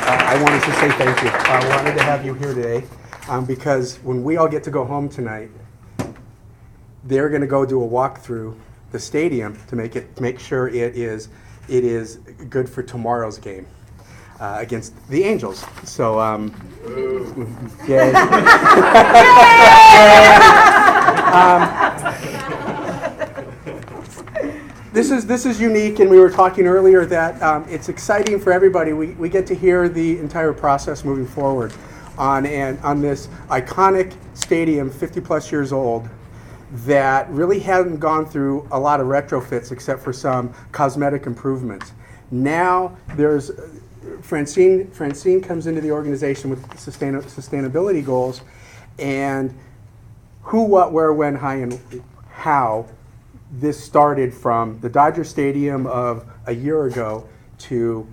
I wanted to say thank you. I wanted to have you here today because when we all get to go home tonight, they're going to go do a walk through the stadium to make sure it is good for tomorrow's game against the Angels. So, yay. This is unique, and we were talking earlier that it's exciting for everybody. We get to hear the entire process moving forward on this iconic stadium, 50 plus years old, that really hadn't gone through a lot of retrofits except for some cosmetic improvements. Now there's Francine comes into the organization with sustainability goals, and who, what, where, when, how this started from the Dodger Stadium of a year ago to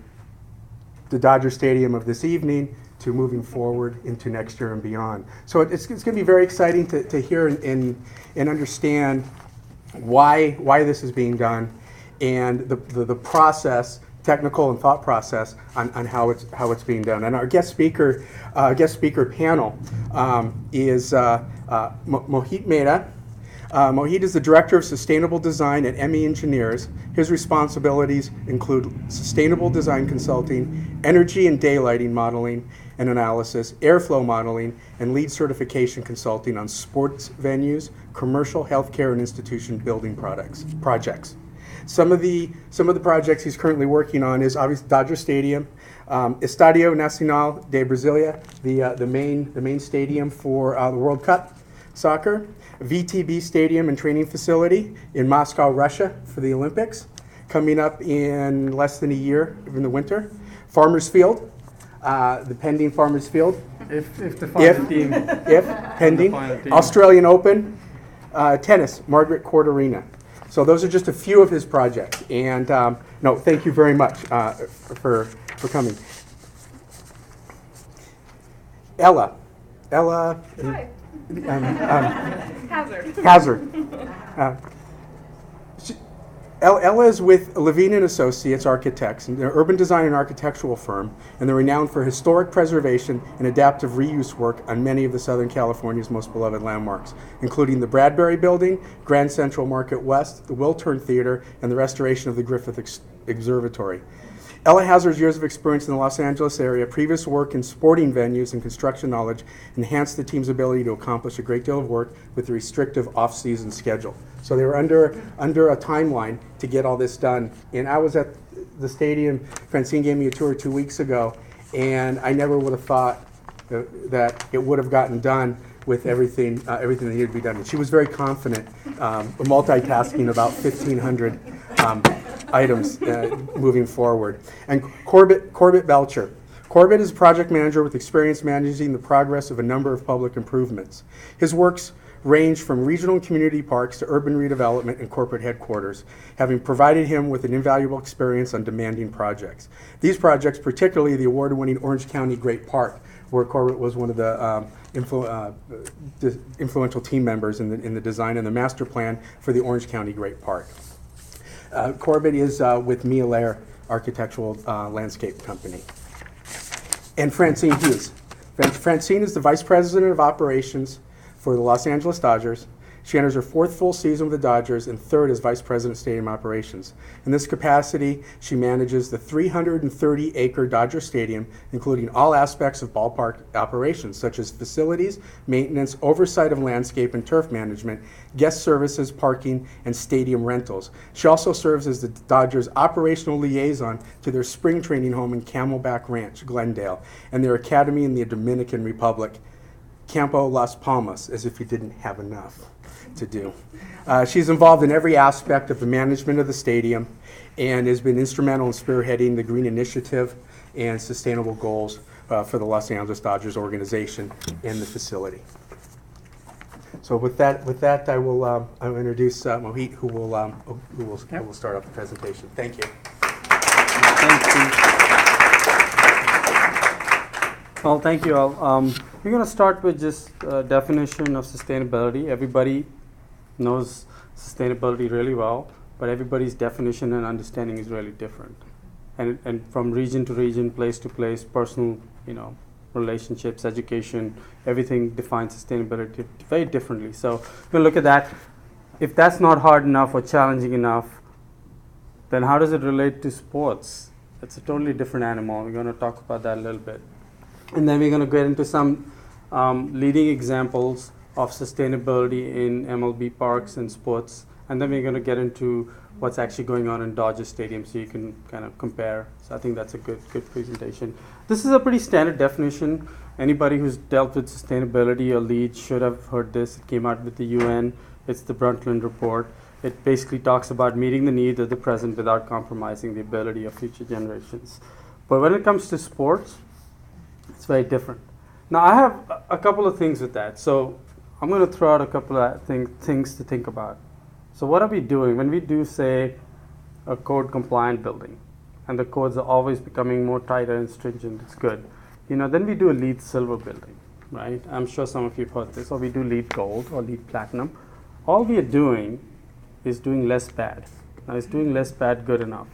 the Dodger Stadium of this evening to moving forward into next year and beyond. So it's going to be very exciting to hear and understand why this is being done and the process, technical and thought process on how it's being done. And our guest speaker panel is Mohit Mehta. Mohit is the Director of Sustainable Design at ME Engineers. His responsibilities include sustainable design consulting, energy and daylighting modeling and analysis, airflow modeling, and lead certification consulting on sports venues, commercial, healthcare, and institution building projects. Some of the projects he's currently working on is obviously Dodger Stadium, Estadio Nacional de Brasilia, the main stadium for the World Cup soccer, VTB Stadium and Training Facility in Moscow, Russia for the Olympics, coming up in less than a year in the winter. Farmers Field, the pending Farmers Field. If pending. Australian Open, tennis, Margaret Court Arena. So those are just a few of his projects. And no, thank you very much for coming. Ella. Hi. Hazard. Ella is with Levin Associates Architects, an urban design and architectural firm, and they're renowned for historic preservation and adaptive reuse work on many of the Southern California's most beloved landmarks, including the Bradbury Building, Grand Central Market West, the Wiltern Theater, and the restoration of the Griffith Observatory. Ella has her years of experience in the Los Angeles area. Previous work in sporting venues and construction knowledge enhanced the team's ability to accomplish a great deal of work with a restrictive off-season schedule. So they were under a timeline to get all this done. And I was at the stadium. Francine gave me a tour 2 weeks ago, and I never would have thought that it would have gotten done with everything that needed to be done. And she was very confident, multitasking about 1,500 items moving forward. And Corbett Belcher. Corbett is a project manager with experience managing the progress of a number of public improvements. His works range from regional and community parks to urban redevelopment and corporate headquarters, having provided him with an invaluable experience on demanding projects. These projects, particularly the award-winning Orange County Great Park, where Corbett was one of the influential team members in the design and the master plan for the Orange County Great Park. Corbett is with MIA Lehrer Architectural Landscape Company. And Francine Hughes. Francine is the Vice President of Operations for the Los Angeles Dodgers. She enters her 4th full season with the Dodgers and 3rd as Vice President of Stadium Operations. In this capacity, she manages the 330-acre Dodger Stadium, including all aspects of ballpark operations, such as facilities, maintenance, oversight of landscape and turf management, guest services, parking, and stadium rentals. She also serves as the Dodgers' operational liaison to their spring training home in Camelback Ranch, Glendale, and their academy in the Dominican Republic, Campo Las Palmas, as if you didn't have enough to do. She's involved in every aspect of the management of the stadium and has been instrumental in spearheading the Green Initiative and sustainable goals for the Los Angeles Dodgers organization and the facility. So with that, I will introduce Mohit, who will start off the presentation. Thank you. Well, thank you all. We're going to start with just a definition of sustainability. Everybody knows sustainability really well, but everybody's definition and understanding is really different. and from region to region, place to place, personal, relationships, education, everything defines sustainability very differently. So we'll look at that. If that's not hard enough or challenging enough, then how does it relate to sports? It's a totally different animal. We're going to talk about that a little bit. And then we're going to get into some leading examples of sustainability in MLB parks and sports. And then we're going to get into what's actually going on in Dodger Stadium so you can kind of compare. So I think that's a good presentation. This is a pretty standard definition. Anybody who's dealt with sustainability or LEED should have heard this. It came out with the UN. It's the Brundtland Report. It basically talks about meeting the needs of the present without compromising the ability of future generations. But when it comes to sports, it's very different. Now, I have a couple of things with that. So I'm going to throw out a couple of things to think about. So what are we doing when we do, say, a code-compliant building, and the codes are always becoming more tighter and stringent? It's good. Then we do a LEED silver building, right? I'm sure some of you have heard this. Or we do LEED gold or LEED platinum. All we are doing is doing less bad. Now, is doing less bad good enough,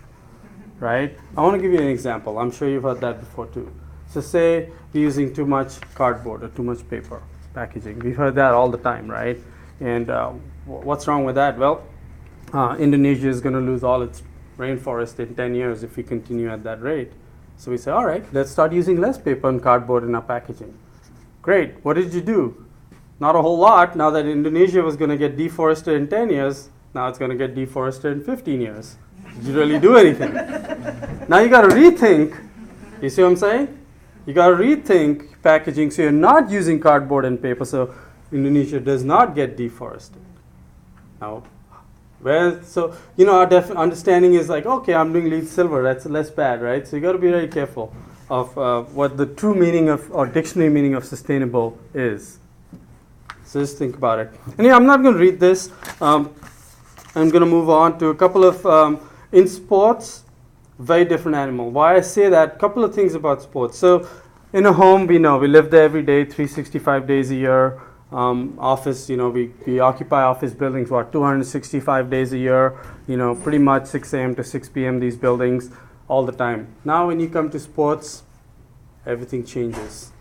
right? I want to give you an example. I'm sure you've heard that before too. So say we're using too much cardboard or too much paper packaging. We've heard that all the time, right? And what's wrong with that? Well, Indonesia is going to lose all its rainforest in 10 years if we continue at that rate. So we say, all right, let's start using less paper and cardboard in our packaging. Great. What did you do? Not a whole lot. Now that Indonesia was going to get deforested in 10 years, now it's going to get deforested in 15 years. Did you really do anything? Now you got to rethink. You see what I'm saying? You got to rethink packaging so you're not using cardboard and paper so Indonesia does not get deforested. Now, our understanding is like, okay, I'm doing LEED silver, that's less bad, right? So you got to be very careful of what the true meaning of, or dictionary meaning of sustainable is. So just think about it. And I'm not going to read this. I'm going to move on to a couple of, in sports, very different animal. Why I say that, couple of things about sports. So in a home, we know, we live there every day, 365 days a year. Office, we occupy office buildings, 265 days a year, pretty much 6 a.m. to 6 p.m. these buildings all the time. Now when you come to sports, everything changes.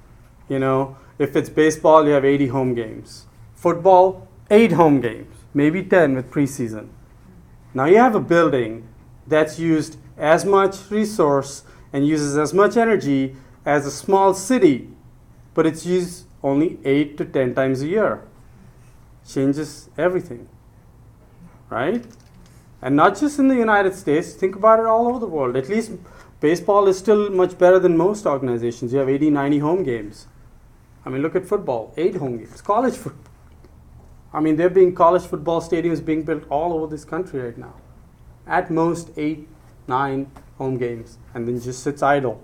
If it's baseball, you have 80 home games. Football, 8 home games, maybe 10 with preseason. Now you have a building that's used as much resource and uses as much energy as a small city, but it's used only 8 to 10 times a year. Changes everything, right? And not just in the United States, think about it all over the world. At least baseball is still much better than most organizations. You have 80, 90 home games. Look at football, 8 home games. College football. There being college football stadiums being built all over this country right now. At most 8, 9 home games, and then just sits idle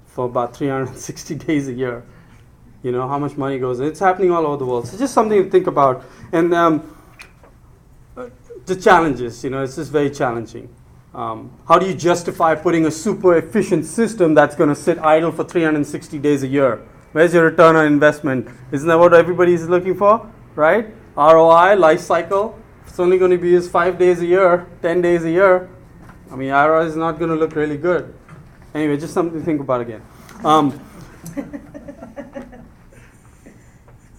for about 360 days a year. How much money goes in. It's happening all over the world. So just something to think about. And the challenges, it's just very challenging. How do you justify putting a super efficient system that's going to sit idle for 360 days a year? Where's your return on investment? Isn't that what everybody is looking for, right? ROI, life cycle. It's only going to be used 5 days a year, 10 days a year. ROI is not going to look really good. Anyway, just something to think about again.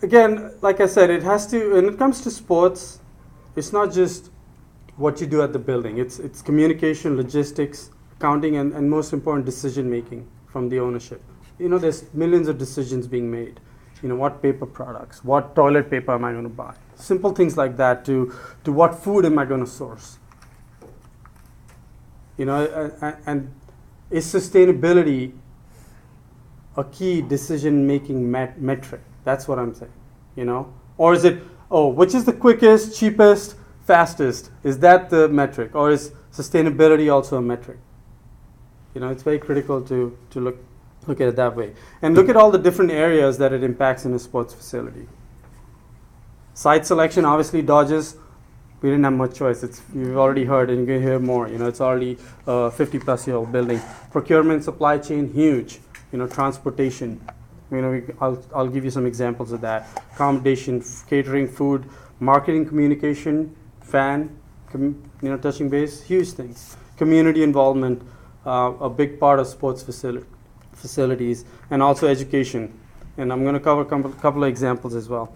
Again, like I said, it has to, when it comes to sports, it's not just what you do at the building. It's communication, logistics, accounting, and most important, decision making from the ownership. There's millions of decisions being made. What paper products, what toilet paper am I going to buy? Simple things like that to what food am I going to source? And is sustainability a key decision making metric? That's what I'm saying, Or is it, which is the quickest, cheapest, fastest? Is that the metric? Or is sustainability also a metric? It's very critical to look at it that way. And look at all the different areas that it impacts in a sports facility. Site selection, obviously Dodgers, we didn't have much choice. You've already heard, and you're going to hear more. It's already a 50-plus-year-old building. Procurement, supply chain, huge. Transportation. I'll give you some examples of that. Accommodation, catering, food, marketing, communication, touching base, huge things. Community involvement, a big part of sports facilities, and also education. And I'm going to cover a couple of examples as well.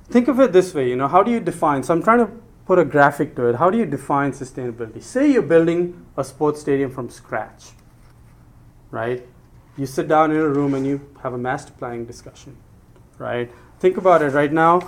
Think of it this way, how do you define? So I'm trying to put a graphic to it. How do you define sustainability? Say you're building a sports stadium from scratch, right? You sit down in a room and you have a master planning discussion, right? Think about it right now.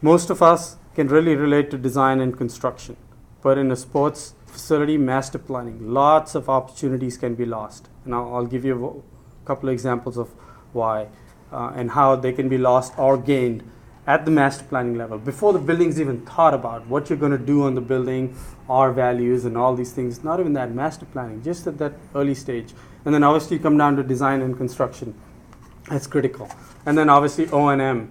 Most of us can really relate to design and construction, but in a sports facility, master planning, lots of opportunities can be lost. And I'll give you a couple of examples of why and how they can be lost or gained at the master planning level before the building's even thought about what you're going to do on the building, our values and all these things. Not even that master planning, just at that early stage. And then obviously you come down to design and construction. That's critical. And then obviously O&M,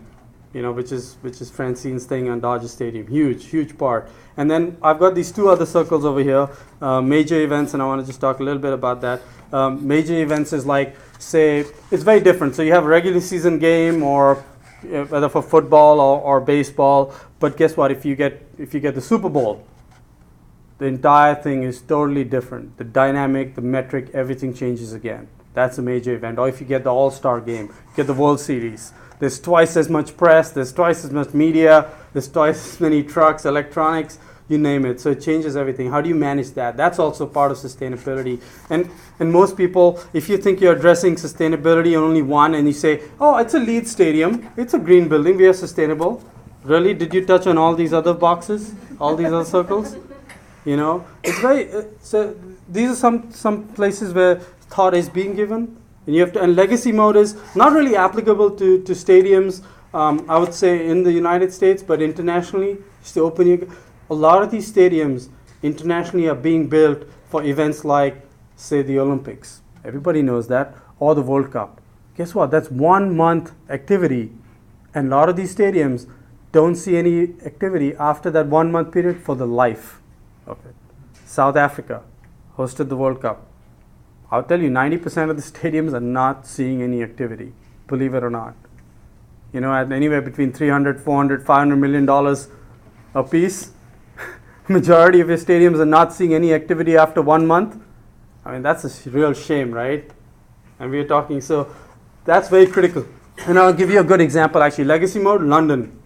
which is Francine's thing on Dodger Stadium. Huge part. And then I've got these two other circles over here, major events, and I want to just talk a little bit about that. Major events is like, say, it's very different. So you have a regular season game, or whether for football or baseball. But guess what? If you get the Super Bowl, the entire thing is totally different. The dynamic, the metric, everything changes again. That's a major event. Or if you get the All-Star game, get the World Series. There's twice as much press, there's twice as much media, there's twice as many trucks, electronics, you name it. So it changes everything. How do you manage that? That's also part of sustainability. And most people, if you think you're addressing sustainability on only one and you say, oh, it's a LEED stadium, it's a green building, we are sustainable. Really? Did you touch on all these other boxes? All these other circles? It's very, so these are some places where thought is being given. And legacy mode is not really applicable to stadiums, I would say, in the United States, but internationally, just to open a lot of these stadiums internationally are being built for events like, say, the Olympics. Everybody knows that, or the World Cup. Guess what? That's 1 month activity, and a lot of these stadiums don't see any activity after that 1 month period for the life of it. South Africa hosted the World Cup. I'll tell you, 90% of the stadiums are not seeing any activity, believe it or not. At anywhere between $300, $400, $500 million a piece. Majority of your stadiums are not seeing any activity after 1 month. I mean, that's a real shame, right? And we're talking, so that's very critical. And I'll give you a good example, actually. Legacy mode, London.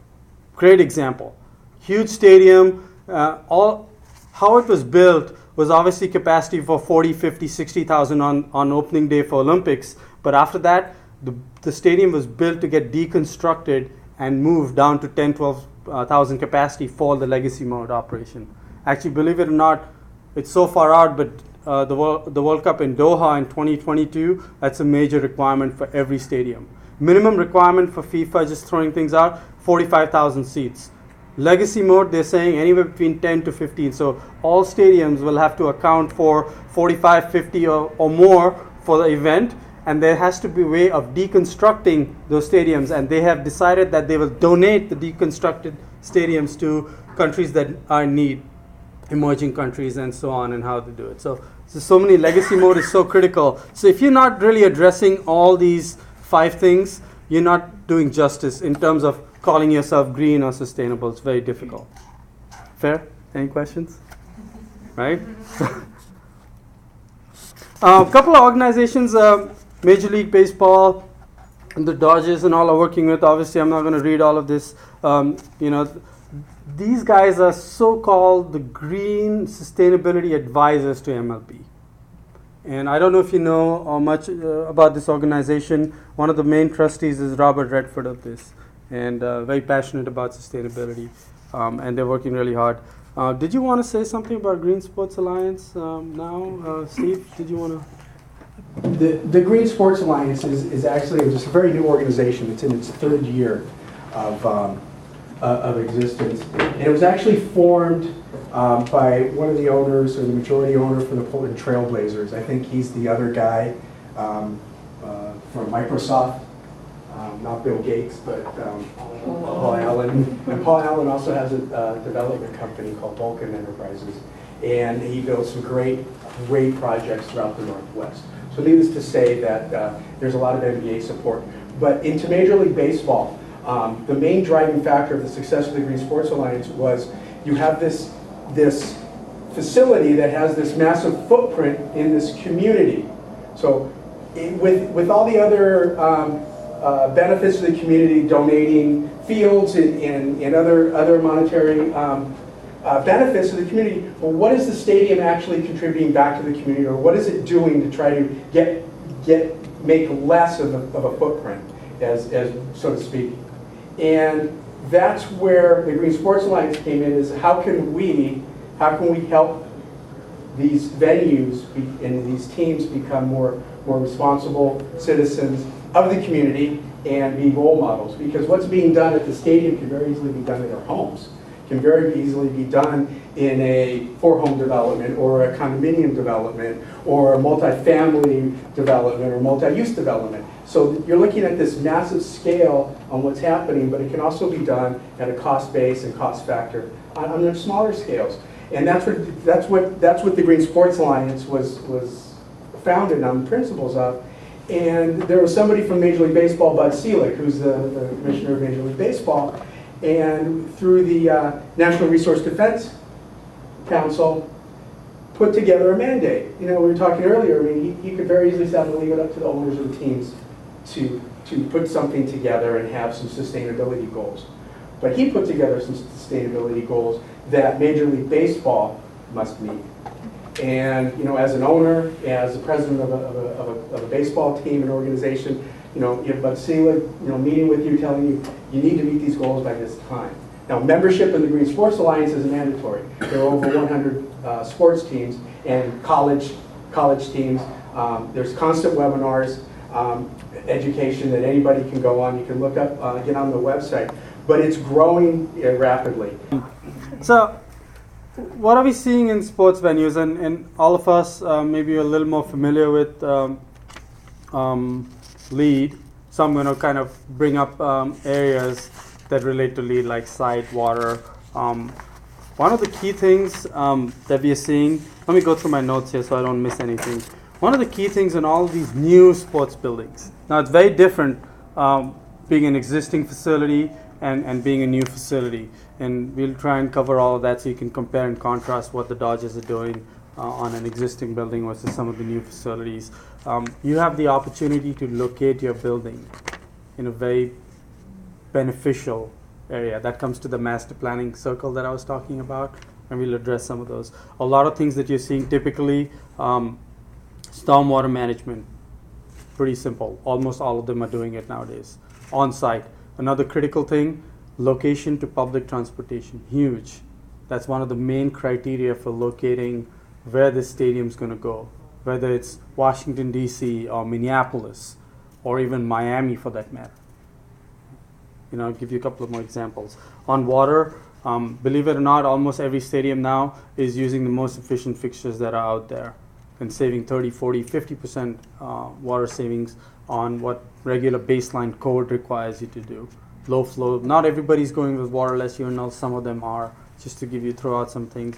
Great example. Huge stadium. How it was built was obviously capacity for 40, 50, 60,000 on opening day for Olympics. But after that, the stadium was built to get deconstructed and moved down to 10, 12,000 capacity for the legacy mode operation. Actually, believe it or not, it's so far out, but the World Cup in Doha in 2022, that's a major requirement for every stadium. Minimum requirement for FIFA, just throwing things out, 45,000 seats. Legacy mode, they're saying anywhere between 10 to 15. So all stadiums will have to account for 45, 50 or more for the event. And there has to be a way of deconstructing those stadiums. And they have decided that they will donate the deconstructed stadiums to countries that are in need, emerging countries and so on, and how to do it. So many legacy mode is so critical. So if you're not really addressing all these 5 things, you're not doing justice in terms of calling yourself green or sustainable. It's very difficult. Fair? Any questions? Right? A couple of organizations, Major League Baseball, and the Dodgers and all are working with. Obviously, I'm not going to read all of this. These guys are so-called the green sustainability advisors to MLB. And I don't know if you know much about this organization. One of the main trustees is Robert Redford of this, and very passionate about sustainability, and they're working really hard. Did you want to say something about Green Sports Alliance now? Steve, did you want to? The Green Sports Alliance is actually just a very new organization. It's in its 3rd year of existence. And it was actually formed by one of the owners, or the majority owner for the Portland Trail Blazers. I think he's the other guy from Microsoft. Not Bill Gates, but Paul Allen. And Paul Allen also has a development company called Vulcan Enterprises. And he builds some great projects throughout the Northwest. So needless to say that there's a lot of NBA support. But into Major League Baseball, the main driving factor of the success of the Green Sports Alliance was you have this facility that has this massive footprint in this community. So with all the other benefits to the community, donating fields and other monetary benefits to the community, well, what is the stadium actually contributing back to the community, or what is it doing to try to make less of a footprint, as so to speak? And that's where the Green Sports Alliance came in, is how can we help these venues and these teams become more responsible citizens of the community and be role models? Because what's being done at the stadium can very easily be done in their homes, can very easily be done in a 4-home development or a condominium development or a multifamily development or multi-use development. So you're looking at this massive scale on what's happening, but it can also be done at a cost base and cost factor on the smaller scales. And that's what the Green Sports Alliance was founded on the principles of. And there was somebody from Major League Baseball, Bud Selig, who's the commissioner of Major League Baseball, and through the National Resource Defense Council, put together a mandate. You know, we were talking earlier, I mean, he could very easily say, I'm going to leave it up to the owners of the teams to put something together and have some sustainability goals. But he put together some sustainability goals that Major League Baseball must meet. And you know, as an owner, as the president of a baseball team and organization, you know, you have Bud Selig, you know, meeting with you, telling you you need to meet these goals by this time. Now, membership in the Green Sports Alliance is mandatory. There are over 100 sports teams and college teams. There's constant webinars, education that anybody can go on. You can look up, get on the website. But it's growing rapidly. So, what are we seeing in sports venues? And all of us maybe a little more familiar with LEED. So I'm going to kind of bring up areas that relate to LEED, like site, water. One of the key things that we are seeing, let me go through my notes here so I don't miss anything. One of the key things in all of these new sports buildings, now it's very different being an existing facility and being a new facility. And we'll try and cover all of that so you can compare and contrast what the Dodgers are doing on an existing building versus some of the new facilities. You have the opportunity to locate your building in a very beneficial area. That comes to the master planning circle that I was talking about, and we'll address some of those. A lot of things that you're seeing typically, stormwater management, pretty simple. Almost all of them are doing it nowadays. On-site. Another critical thing, location to public transportation, huge. That's one of the main criteria for locating where this stadium's going to go, whether it's Washington, D.C., or Minneapolis, or even Miami for that matter. You know, I'll give you a couple of more examples. On water, believe it or not, almost every stadium now is using the most efficient fixtures that are out there and saving 30, 40, 50% water savings on what regular baseline code requires you to do. Low flow, not everybody's going with waterless urinals, some of them are, just to throw out some things,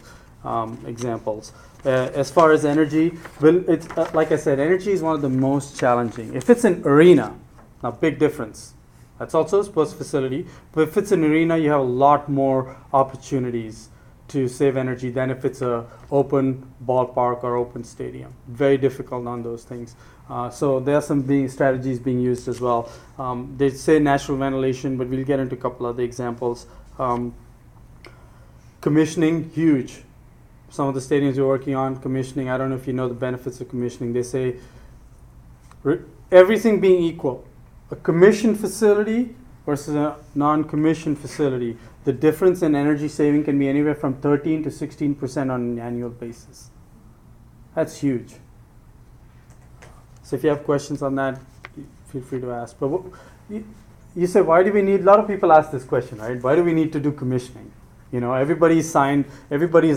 examples. As far as energy, well, it's like I said, energy is one of the most challenging. If it's an arena, now big difference. That's also a sports facility, but if it's an arena, you have a lot more opportunities to save energy than if it's a open ballpark or open stadium. Very difficult on those things. So there are some strategies being used as well. They say natural ventilation, but we'll get into a couple other examples. Commissioning, huge. Some of the stadiums we're working on, commissioning, I don't know if you know the benefits of commissioning. They say everything being equal, a commissioned facility versus a non-commissioned facility, the difference in energy saving can be anywhere from 13 to 16% on an annual basis. That's huge. So if you have questions on that, feel free to ask. But you say, why do we need, a lot of people ask this question, right? Why do we need to do commissioning? You know, everybody's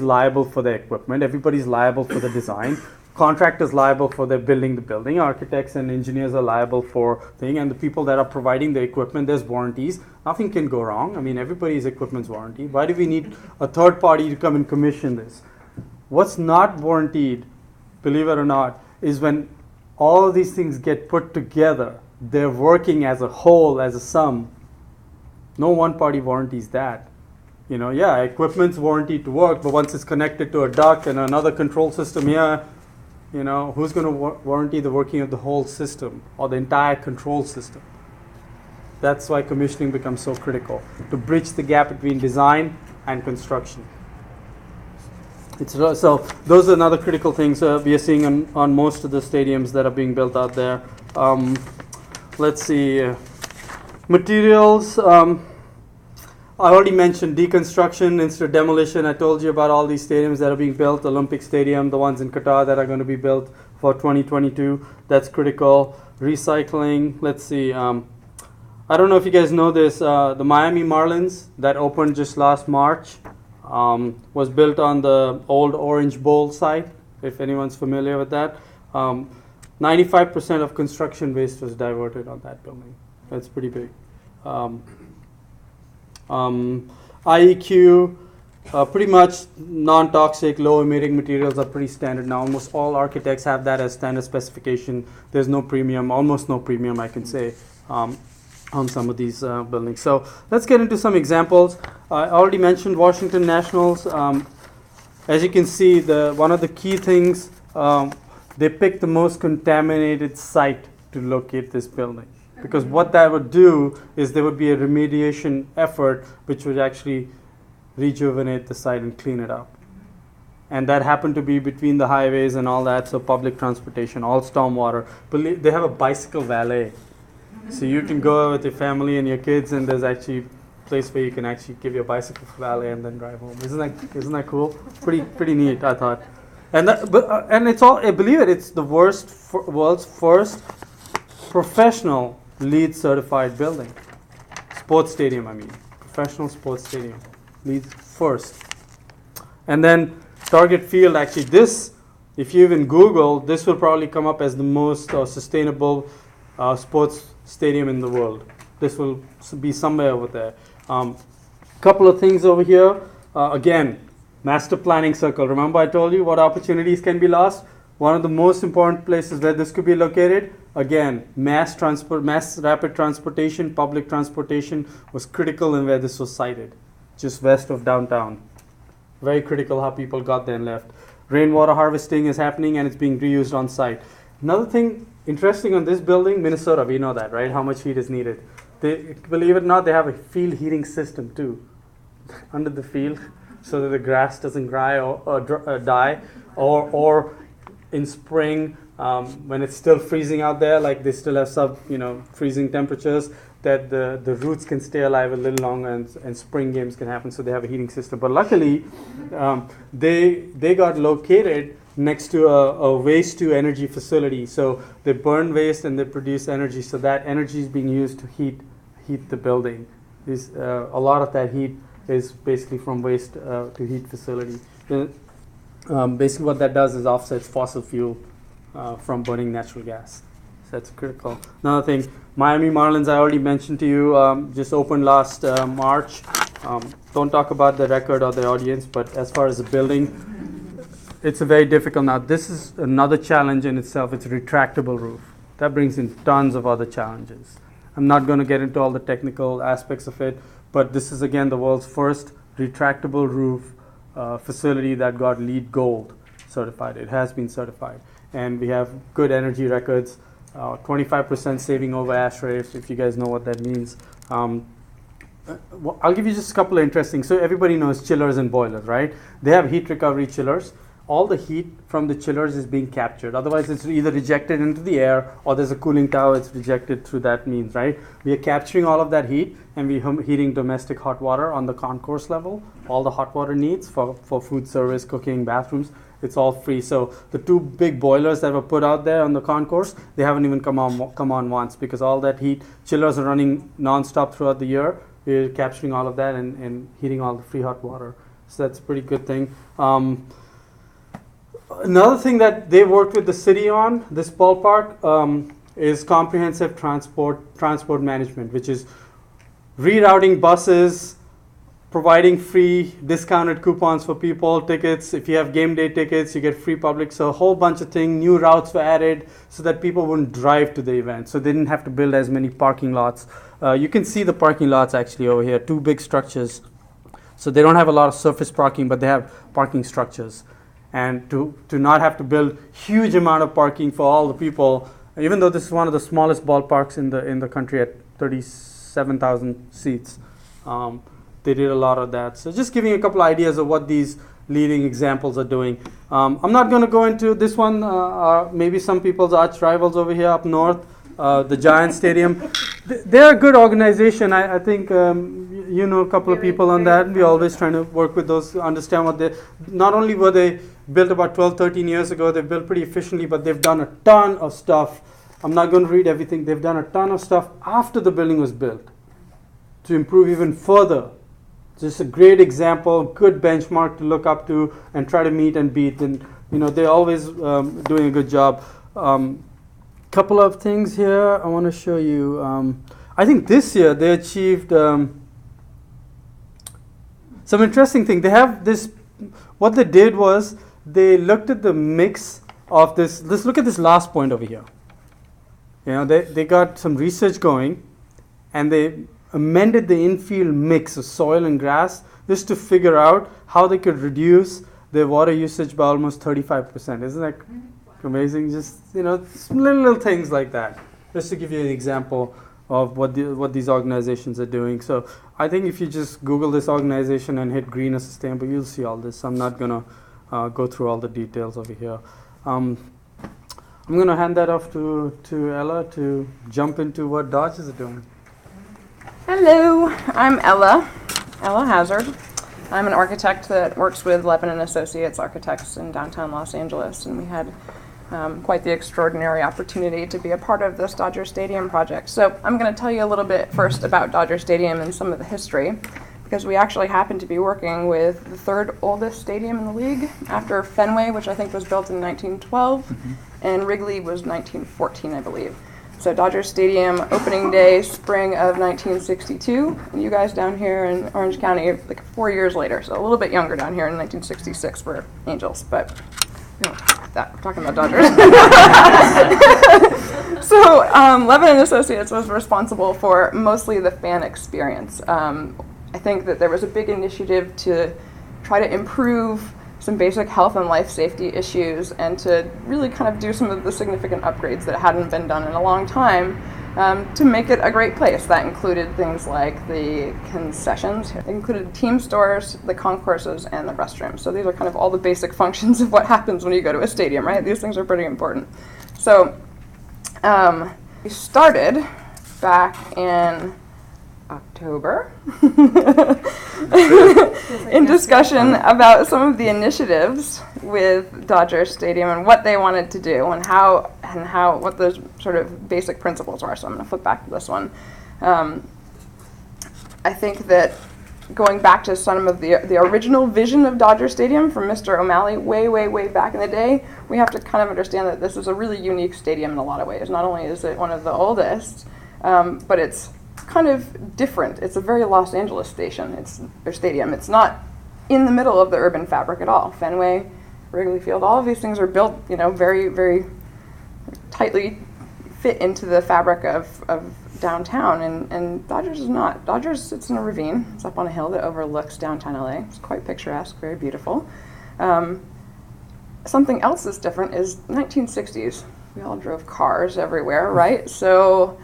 liable for their equipment, everybody's liable for the design. Contractors liable for their building the building, architects and engineers are liable for things, and the people that are providing the equipment, there's warranties. Nothing can go wrong. I mean, everybody's equipment's warranty. Why do we need a third party to come and commission this? What's not warranted, believe it or not, is when all of these things get put together, they're working as a whole, as a sum. No one party warranties that. Yeah, equipment's warranted to work, but once it's connected to a duct and another control system here, who's going to warranty the working of the whole system or the entire control system? That's why commissioning becomes so critical, to bridge the gap between design and construction. So those are another critical things we are seeing on most of the stadiums that are being built out there. Let's see. Materials. I already mentioned deconstruction instead of demolition. I told you about all these stadiums that are being built. Olympic Stadium, the ones in Qatar that are going to be built for 2022. That's critical. Recycling. Let's see. I don't know if you guys know this. The Miami Marlins that opened just last March was built on the old Orange Bowl site, if anyone's familiar with that. 95% of construction waste was diverted on that building. That's pretty big. IEQ, pretty much non-toxic, low-emitting materials are pretty standard now. Almost all architects have that as standard specification. There's no premium, almost no premium, I can say, on some of these buildings. So let's get into some examples. I already mentioned Washington Nationals. As you can see, one of the key things, they picked the most contaminated site to locate this building. Because what that would do is there would be a remediation effort which would actually rejuvenate the site and clean it up. And that happened to be between the highways and all that, so public transportation, all stormwater. They have a bicycle valet. So you can go with your family and your kids, and there's actually a place where you can actually give your bicycle for valet and then drive home. Isn't that cool? Pretty neat, I thought. And it's all, I believe it's the world's first professional LEED certified building. Sports stadium, professional sports stadium. LEED first. And then Target Field, actually if you even Google, this will probably come up as the most sustainable sports stadium in the world. This will be somewhere over there. Couple of things over here. Again, master planning circle. Remember I told you what opportunities can be lost? One of the most important places where this could be located, again, mass rapid transportation, public transportation was critical in where this was sited, just west of downtown. Very critical how people got there and left. Rainwater harvesting is happening and it's being reused on site. Another thing interesting on this building, Minnesota, we know that, right? How much heat is needed. Believe it or not, they have a field heating system too, under the field, so that the grass doesn't die, or in spring, when it's still freezing out there, like they still have freezing temperatures, that the roots can stay alive a little longer and spring games can happen, so they have a heating system. But luckily, they got located next to a waste to energy facility. So they burn waste and they produce energy, so that energy is being used to heat the building. A lot of that heat is basically from waste to heat facility. Basically what that does is offsets fossil fuel from burning natural gas. So that's critical. Another thing, Miami Marlins, I already mentioned to you, just opened last March. Don't talk about the record or the audience, but as far as the building, it's a very difficult. Now this is another challenge in itself. It's a retractable roof. That brings in tons of other challenges. I'm not going to get into all the technical aspects of it, but this is again the world's first retractable roof facility that got LEED Gold certified. It has been certified, and we have good energy records. 25% saving over ASHRAE, if you guys know what that means. I'll give you just a couple of interesting. So everybody knows chillers and boilers, right? They have heat recovery chillers. All the heat from the chillers is being captured. Otherwise, it's either rejected into the air or there's a cooling tower, it's rejected through that means, right? We are capturing all of that heat and we're heating domestic hot water on the concourse level. All the hot water needs for food service, cooking, bathrooms, it's all free. So the two big boilers that were put out there on the concourse, they haven't even come on once, because all that heat, chillers are running non-stop throughout the year. We're capturing all of that and heating all the free hot water. So that's a pretty good thing. Another thing that they worked with the city on, this ballpark, is comprehensive transport management, which is rerouting buses, providing free discounted coupons for people, tickets. If you have game day tickets, you get free public. So a whole bunch of things, new routes were added so that people wouldn't drive to the event. So they didn't have to build as many parking lots. You can see the parking lots actually over here, two big structures. So they don't have a lot of surface parking, but they have parking structures. And to not have to build huge amount of parking for all the people, even though this is one of the smallest ballparks in the country at 37,000 seats, they did a lot of that. So just giving you a couple ideas of what these leading examples are doing. I'm not going to go into this one. Maybe some people's arch rivals over here up north, the Giants Stadium. They're a good organization. I think you know a couple of people on that. We're always trying to work with those to understand what they. Not only were they built about 12, 13 years ago, they built pretty efficiently, but they've done a ton of stuff. I'm not going to read everything. They've done a ton of stuff after the building was built to improve even further. Just a great example, good benchmark to look up to and try to meet and beat. And they're always doing a good job. Couple of things here I want to show you. I think this year they achieved some interesting thing. They have this. What they did was they looked at the mix of this. Let's look at this last point over here. They got some research going, and they amended the infield mix of soil and grass just to figure out how they could reduce their water usage by almost 35%. Isn't that amazing? Just little things like that, just to give you an example of what these organizations are doing. So I think if you just Google this organization and hit green or sustainable, you'll see all this. I'm not gonna go through all the details over here. I'm gonna hand that off to Ella to jump into what Dodgers are doing. Hello, I'm Ella Hazard. I'm an architect that works with Levin Associates architects in downtown Los Angeles, and we had quite the extraordinary opportunity to be a part of this Dodger Stadium project. So I'm going to tell you a little bit first about Dodger Stadium and some of the history, because we actually happen to be working with the third oldest stadium in the league after Fenway, which I think was built in 1912, and Wrigley was 1914, I believe. So Dodger Stadium, opening day, spring of 1962, and you guys down here in Orange County, like 4 years later, so a little bit younger down here in 1966 we're Angels, but we don't talk about that, we're talking about Dodgers. So Levin Associates was responsible for mostly the fan experience. I think that there was a big initiative to try to improve some basic health and life safety issues, and to really kind of do some of the significant upgrades that hadn't been done in a long time to make it a great place. That included things like the concessions, it included team stores, the concourses, and the restrooms. So these are kind of all the basic functions of what happens when you go to a stadium, right? These things are pretty important. So we started back in October in discussion about some of the initiatives with Dodger Stadium and what they wanted to do and what those sort of basic principles are. So I'm going to flip back to this one. I think that going back to some of the original vision of Dodger Stadium from Mr. O'Malley way back in the day, we have to kind of understand that this is a really unique stadium in a lot of ways. Not only is it one of the oldest, but it's kind of different. It's a very Los Angeles stadium. It's not in the middle of the urban fabric at all. Fenway, Wrigley Field, all of these things are built, very, very tightly fit into the fabric of downtown, and Dodgers is not. Dodgers sits in a ravine. It's up on a hill that overlooks downtown LA. It's quite picturesque, very beautiful. Something else that's different is 1960s. We all drove cars everywhere, right? So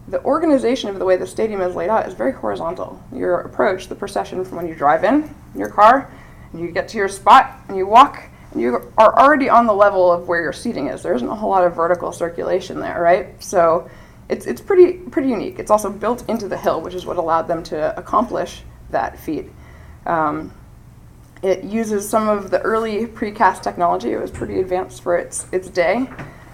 the organization of the way the stadium is laid out is very horizontal. Your approach, the procession from when you drive in your car, and you get to your spot, and you walk, and you are already on the level of where your seating is. There isn't a whole lot of vertical circulation there, right? So it's pretty unique. It's also built into the hill, which is what allowed them to accomplish that feat. It uses some of the early precast technology. It was pretty advanced for its day.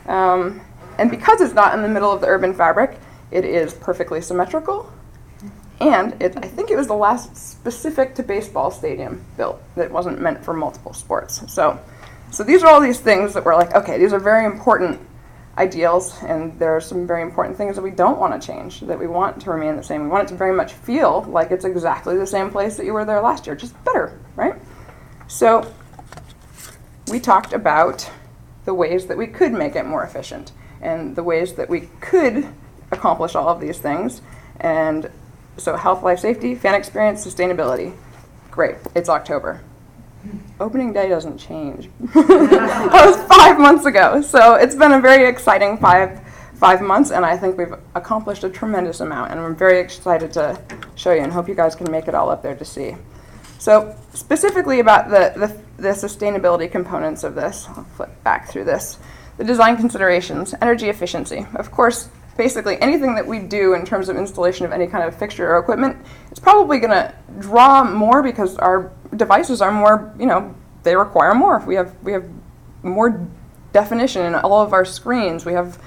And because it's not in the middle of the urban fabric, it is perfectly symmetrical, and I think it was the last specific to baseball stadium built that wasn't meant for multiple sports. So these are all these things that we're like, okay, these are very important ideals, and there are some very important things that we don't want to change, that we want to remain the same. We want it to very much feel like it's exactly the same place that you were there last year, just better, right? So we talked about the ways that we could make it more efficient, and the ways that we could accomplish all of these things. And so health, life, safety, fan experience, sustainability. Great, it's October. Opening day doesn't change. That was 5 months ago. So it's been a very exciting five months, and I think we've accomplished a tremendous amount, and I'm very excited to show you and hope you guys can make it all up there to see. So specifically about the sustainability components of this, I'll flip back through this. The design considerations, energy efficiency. Of course, basically anything that we do in terms of installation of any kind of fixture or equipment, it's probably going to draw more because our devices are more, they require more. We have more definition in all of our screens. We have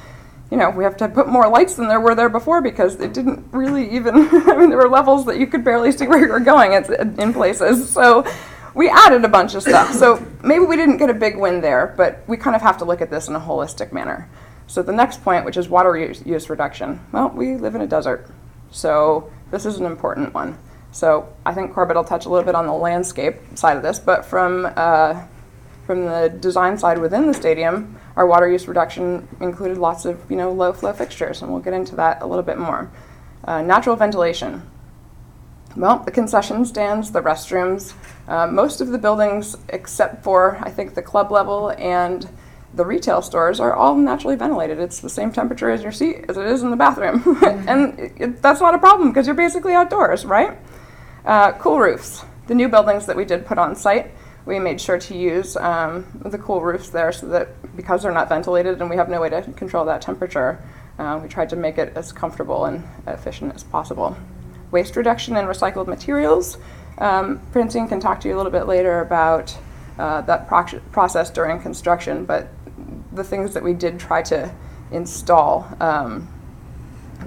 to put more lights than there were there before because it didn't really even, there were levels that you could barely see where you were going in places. So we added a bunch of stuff. So maybe we didn't get a big win there, but we kind of have to look at this in a holistic manner. So the next point, which is water use reduction. Well, we live in a desert, so this is an important one. So I think Corbett will touch a little bit on the landscape side of this, but from the design side within the stadium, our water use reduction included lots of low flow fixtures, and we'll get into that a little bit more. Natural ventilation. Well, the concession stands, the restrooms, most of the buildings except for I think the club level and the retail stores are all naturally ventilated. It's the same temperature as your seat as it is in the bathroom. And that's not a problem because you're basically outdoors, right? Cool roofs. The new buildings that we did put on site, we made sure to use the cool roofs there so that because they're not ventilated and we have no way to control that temperature, we tried to make it as comfortable and efficient as possible. Waste reduction and recycled materials. Francine can talk to you a little bit later about that process during construction, but the things that we did try to install,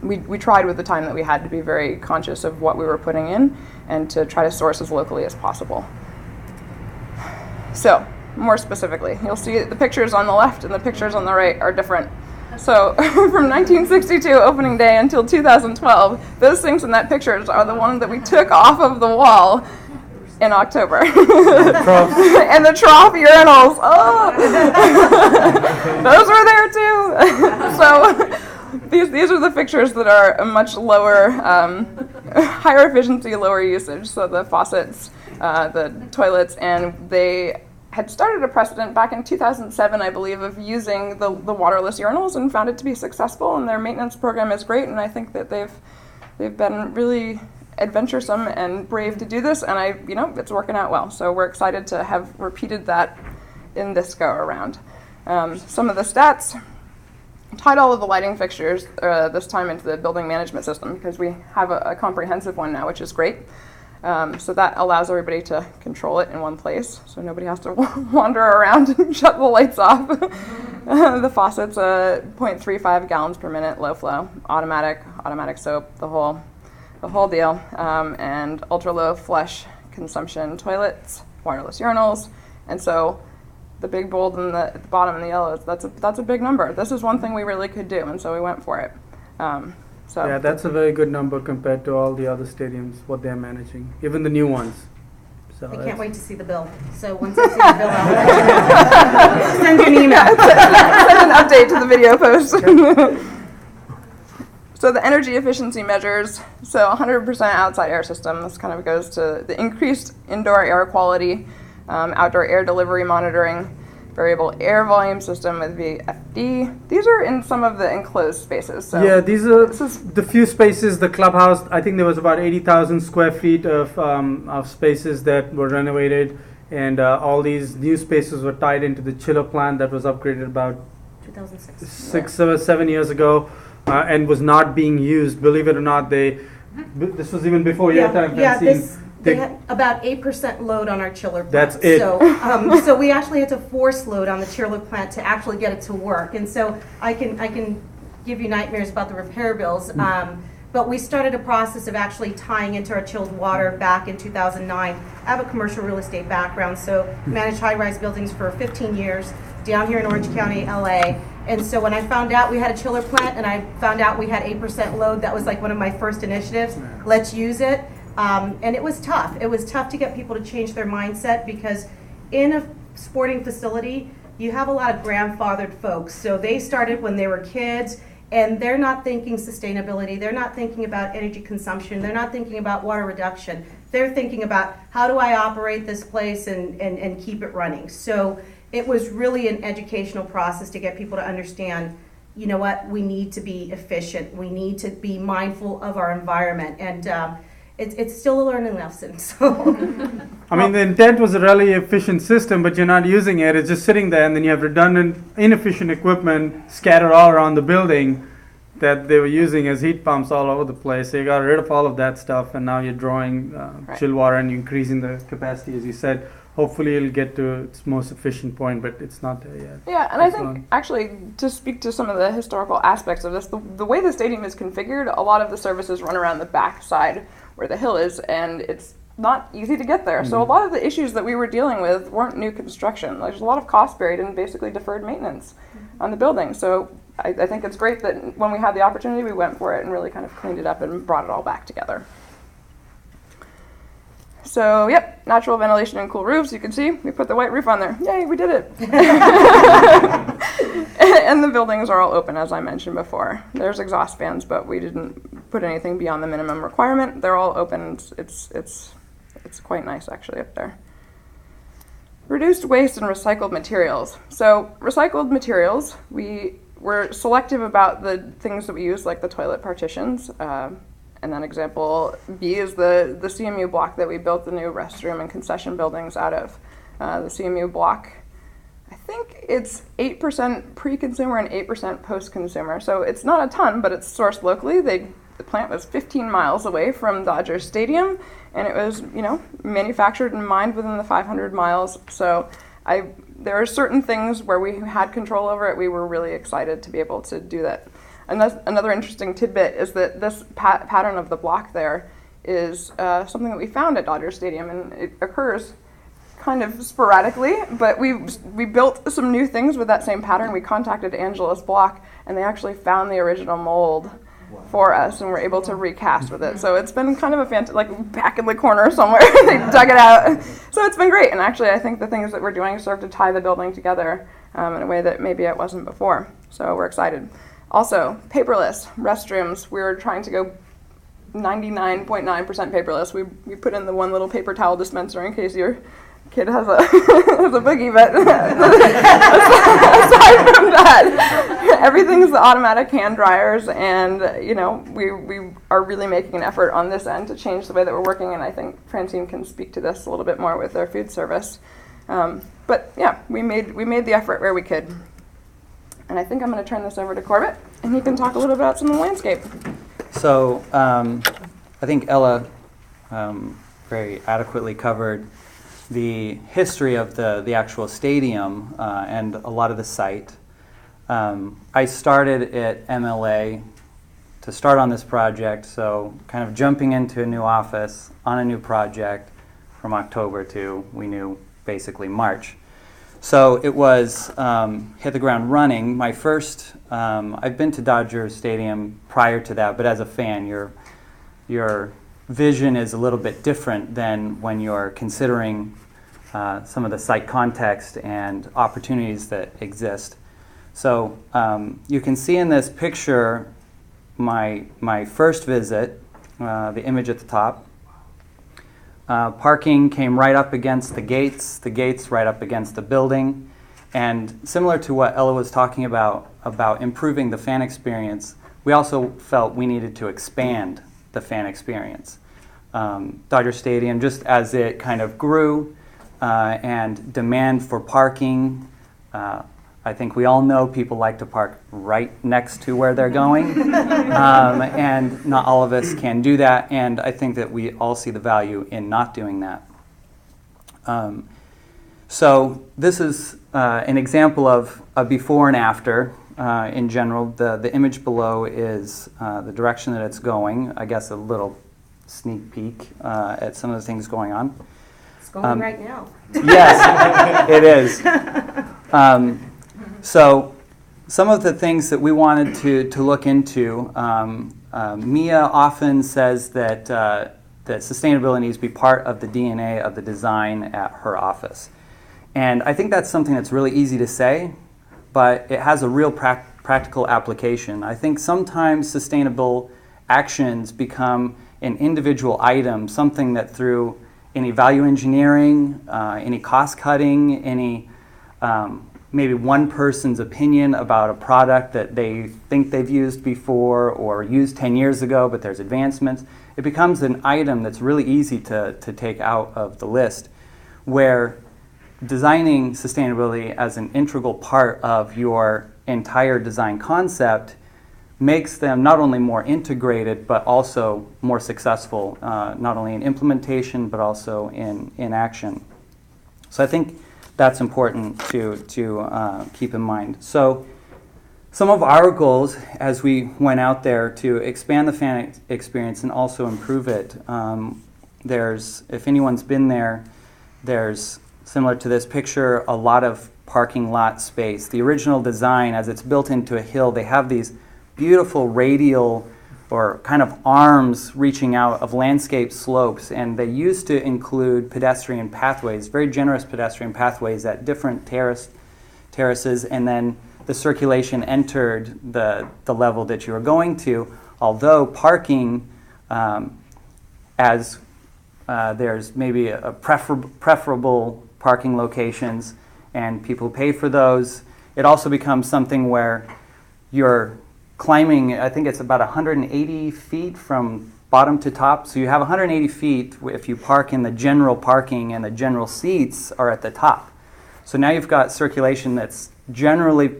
we tried with the time that we had to be very conscious of what we were putting in and to try to source as locally as possible. So, more specifically, you'll see the pictures on the left and the pictures on the right are different. So, from 1962 opening day until 2012, those things in that pictures are the ones that we took off of the wall in October. And the trough urinals. Oh, those were there too. So these are the fixtures that are a much lower, higher efficiency, lower usage. So the faucets, the toilets, and they had started a precedent back in 2007, I believe, of using the waterless urinals and found it to be successful. And their maintenance program is great, and I think that they've been really adventuresome and brave to do this, and it's working out well. So we're excited to have repeated that in this go around. Some of the stats. Tied all of the lighting fixtures this time into the building management system because we have a comprehensive one now, which is great. So that allows everybody to control it in one place, so nobody has to wander around and shut the lights off. The faucet's 0.35 gallons per minute, low flow, automatic soap, the whole deal, and ultra low flush consumption toilets, wireless urinals, and so the big bold and the bottom and the yellows, that's a big number. This is one thing we really could do, and so we went for it. So yeah, that's a very good number compared to all the other stadiums, what they're managing, even the new ones. So I can't wait to see the bill. So once I see the bill, I'll send you an email. Send an update to the video post. So the energy efficiency measures, so 100% outside air system. This kind of goes to the increased indoor air quality, outdoor air delivery monitoring, variable air volume system with VFD. These are in some of the enclosed spaces. So yeah, these are the few spaces. The clubhouse, I think there was about 80,000 square feet of spaces that were renovated, and all these new spaces were tied into the chiller plant that was upgraded about 2006. 7 years ago, and was not being used. Believe it or not, this was even before your time, Francine. They had about 8% load on our chiller plant. That's it. So we actually had to force load on the chiller plant to actually get it to work. And so I can give you nightmares about the repair bills. But we started a process of actually tying into our chilled water back in 2009. I have a commercial real estate background, so managed high-rise buildings for 15 years down here in Orange County, LA. And so when I found out we had a chiller plant and I found out we had 8% load, that was like one of my first initiatives. Let's use it. And it was tough. It was tough to get people to change their mindset because in a sporting facility, you have a lot of grandfathered folks. So they started when they were kids, and they're not thinking sustainability. They're not thinking about energy consumption. They're not thinking about water reduction. They're thinking about, how do I operate this place and keep it running? So it was really an educational process to get people to understand, you know what, we need to be efficient. We need to be mindful of our environment. And it's still a learning lesson. So. I mean, the intent was a really efficient system, but you're not using it. It's just sitting there, and then you have redundant, inefficient equipment scattered all around the building that they were using as heat pumps all over the place. So you got rid of all of that stuff, and now you're drawing chill water and you're increasing the capacity, as you said. Hopefully it'll get to its most efficient point, but it's not there yet. Yeah, and I think actually to speak to some of the historical aspects of this, the way the stadium is configured, a lot of the services run around the back side where the hill is, and it's not easy to get there. So a lot of the issues that we were dealing with weren't new construction. There's a lot of cost buried in basically deferred maintenance on the building. So I think it's great that when we had the opportunity, we went for it and really kind of cleaned it up and brought it all back together. So, yep, natural ventilation and cool roofs. You can see we put the white roof on there. Yay, we did it. And the buildings are all open, as I mentioned before. There's exhaust fans, but we didn't put anything beyond the minimum requirement. They're all open. It's quite nice, actually, up there. Reduced waste and recycled materials. So, recycled materials, we were selective about the things that we use, like the toilet partitions. And then example B is the CMU block that we built the new restroom and concession buildings out of. The CMU block, I think it's 8% pre-consumer and 8% post-consumer. So it's not a ton, but it's sourced locally. The plant was 15 miles away from Dodger Stadium, and it was, manufactured and mined within the 500 miles. So there are certain things where we had control over it. We were really excited to be able to do that. And another interesting tidbit is that this pattern of the block there is something that we found at Dodger Stadium, and it occurs kind of sporadically, but we built some new things with that same pattern. We contacted Angela's Block, and they actually found the original mold for us, and were able to recast with it. So it's been kind of a fantastic, like back in the corner somewhere, they dug it out. So it's been great, and actually I think the things that we're doing serve to tie the building together in a way that maybe it wasn't before. So we're excited. Also, paperless restrooms. We were trying to go 99.9% paperless. We put in the one little paper towel dispenser in case your kid has a has a boogie, but aside from that, everything's the automatic hand dryers, and we are really making an effort on this end to change the way that we're working, and I think Francine can speak to this a little bit more with their food service. But yeah, we made the effort where we could. And I think I'm going to turn this over to Corbett, and he can talk a little bit about some of the landscape. So I think Ella very adequately covered the history of the actual stadium and a lot of the site. I started at MLA to start on this project, so kind of jumping into a new office on a new project from October to, we knew, basically March. So it was hit the ground running. My first, I've been to Dodger Stadium prior to that, but as a fan, your vision is a little bit different than when you're considering some of the site context and opportunities that exist. So you can see in this picture my first visit, the image at the top. Parking came right up against the gates right up against the building, and similar to what Ella was talking about improving the fan experience, we also felt we needed to expand the fan experience. Dodger Stadium, just as it kind of grew and demand for parking, I think we all know people like to park right next to where they're going, and not all of us can do that, and I think that we all see the value in not doing that. So this is an example of a before and after in general. The image below is the direction that it's going, I guess a little sneak peek at some of the things going on. It's going right now. Yes, it is. So some of the things that we wanted to look into, Mia often says that sustainability needs to be part of the DNA of the design at her office. And I think that's something that's really easy to say, but it has a real practical application. I think sometimes sustainable actions become an individual item, something that through any value engineering, any cost cutting, any maybe one person's opinion about a product that they think they've used before or used 10 years ago, but there's advancements, it becomes an item that's really easy to take out of the list, where designing sustainability as an integral part of your entire design concept makes them not only more integrated, but also more successful, not only in implementation, but also in action. So I think that's important to keep in mind. So some of our goals as we went out there to expand the fan experience and also improve it, if anyone's been there, there's, similar to this picture, a lot of parking lot space. The original design, as it's built into a hill, they have these beautiful radial or kind of arms reaching out of landscape slopes, and they used to include pedestrian pathways, very generous pedestrian pathways at different terraces, and then the circulation entered the level that you were going to, although parking, as there's maybe a preferable parking locations and people pay for those, it also becomes something where you're climbing, I think it's about 180 feet from bottom to top. So you have 180 feet if you park in the general parking, and the general seats are at the top. So now you've got circulation that's generally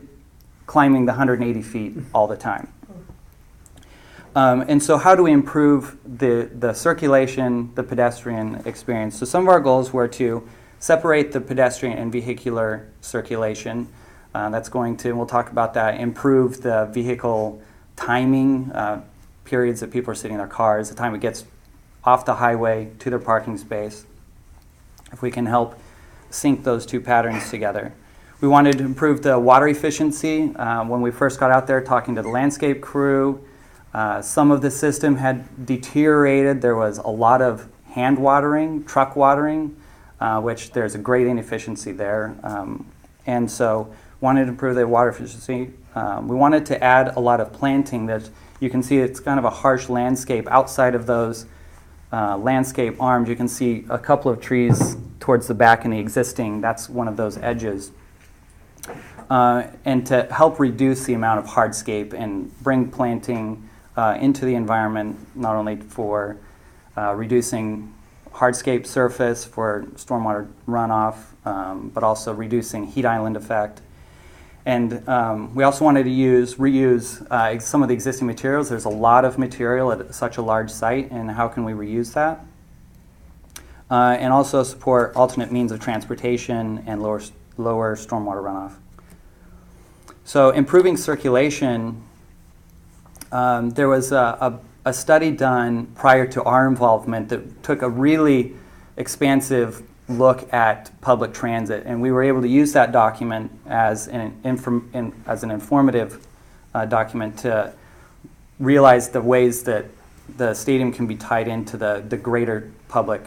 climbing the 180 feet all the time. And so how do we improve the circulation, the pedestrian experience? So some of our goals were to separate the pedestrian and vehicular circulation. That's going to, and we'll talk about that, improve the vehicle timing, periods that people are sitting in their cars, the time it gets off the highway to their parking space. If we can help sync those two patterns together. We wanted to improve the water efficiency. When we first got out there talking to the landscape crew, some of the system had deteriorated. There was a lot of hand watering, truck watering, which there's a great inefficiency there. And so wanted to improve the water efficiency. We wanted to add a lot of planting. That you can see it's kind of a harsh landscape. Outside of those landscape arms, you can see a couple of trees towards the back in the existing. That's one of those edges. And to help reduce the amount of hardscape and bring planting into the environment, not only for reducing hardscape surface for stormwater runoff, but also reducing heat island effect. And we also wanted to reuse some of the existing materials. There's a lot of material at such a large site, and how can we reuse that? And also support alternate means of transportation and lower stormwater runoff. So improving circulation, there was a study done prior to our involvement that took a really expansive look at public transit, and we were able to use that document as an informative document to realize the ways that the stadium can be tied into the greater public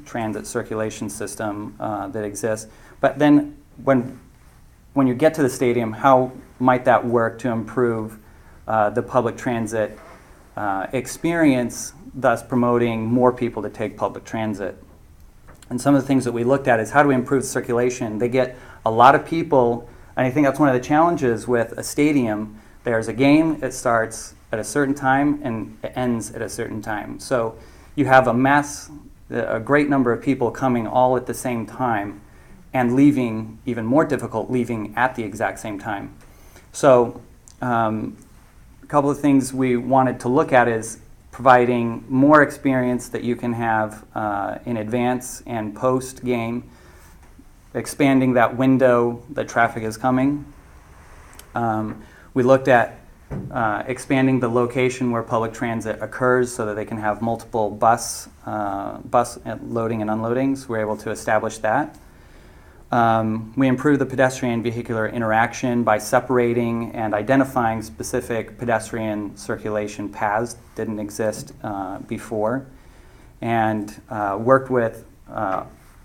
transit circulation system that exists. But then when you get to the stadium, how might that work to improve the public transit experience, thus promoting more people to take public transit? And some of the things that we looked at is how do we improve circulation? They get a lot of people, and I think that's one of the challenges with a stadium. There's a game, it starts at a certain time and it ends at a certain time. So you have a great number of people coming all at the same time and leaving, even more difficult, leaving at the exact same time. So a couple of things we wanted to look at is providing more experience that you can have in advance and post-game, expanding that window that traffic is coming. We looked at expanding the location where public transit occurs so that they can have multiple bus loading and unloadings. We're able to establish that. We improved the pedestrian vehicular interaction by separating and identifying specific pedestrian circulation paths that didn't exist before, and worked with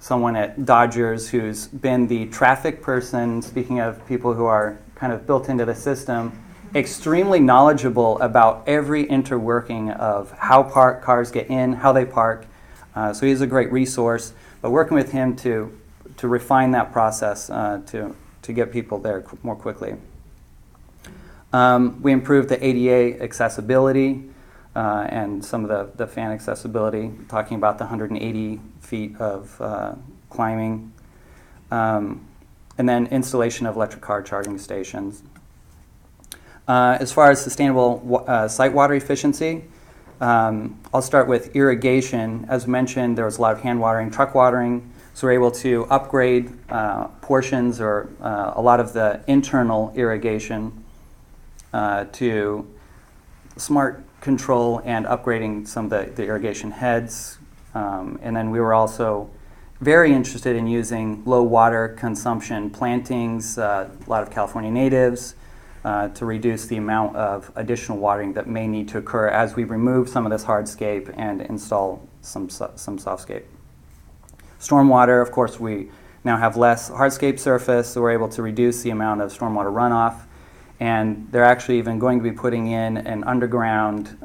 someone at Dodgers who's been the traffic person, speaking of people who are kind of built into the system, extremely knowledgeable about every interworking of how cars get in, how they park. So he's a great resource. But working with him to refine that process to get people there more quickly. We improved the ADA accessibility and some of the fan accessibility, talking about the 180 feet of climbing. And then installation of electric car charging stations. As far as sustainable site water efficiency, I'll start with irrigation. As mentioned, there was a lot of hand watering, truck watering, so we're able to upgrade portions or a lot of the internal irrigation to smart control and upgrading some of the irrigation heads. And then we were also very interested in using low water consumption plantings, a lot of California natives, to reduce the amount of additional watering that may need to occur as we remove some of this hardscape and install some softscape. Stormwater, of course, we now have less hardscape surface, so we're able to reduce the amount of stormwater runoff. And they're actually even going to be putting in an underground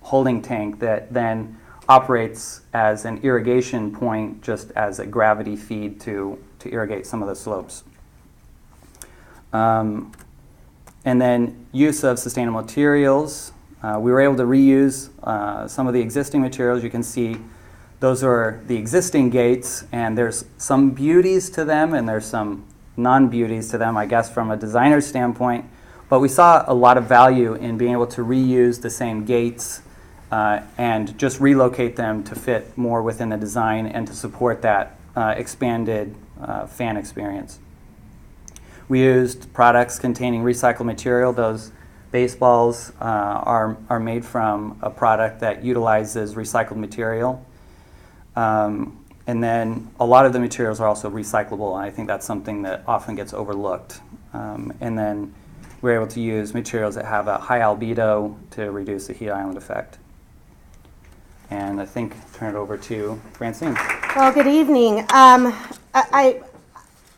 holding tank that then operates as an irrigation point, just as a gravity feed to irrigate some of the slopes. And then use of sustainable materials. We were able to reuse some of the existing materials. You can see those are the existing gates, and there's some beauties to them and there's some non-beauties to them, I guess, from a designer's standpoint. But we saw a lot of value in being able to reuse the same gates and just relocate them to fit more within the design and to support that expanded fan experience. We used products containing recycled material. Those baseballs are made from a product that utilizes recycled material. And then a lot of the materials are also recyclable, and I think that's something that often gets overlooked. And then we're able to use materials that have a high albedo to reduce the heat island effect. And I think turn it over to Francine. Well, good evening.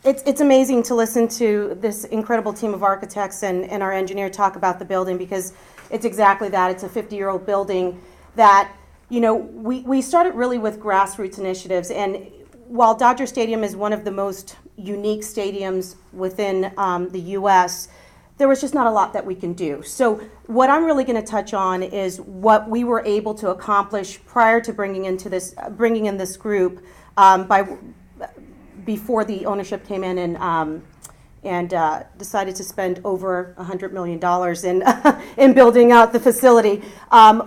It's amazing to listen to this incredible team of architects and our engineer talk about the building, because it's exactly that. It's a 50-year-old building that, you know, we started really with grassroots initiatives. And while Dodger Stadium is one of the most unique stadiums within the U.S., there was just not a lot that we can do. So what I'm really going to touch on is what we were able to accomplish prior to bringing in this group before the ownership came in and decided to spend over $100 million in building out the facility.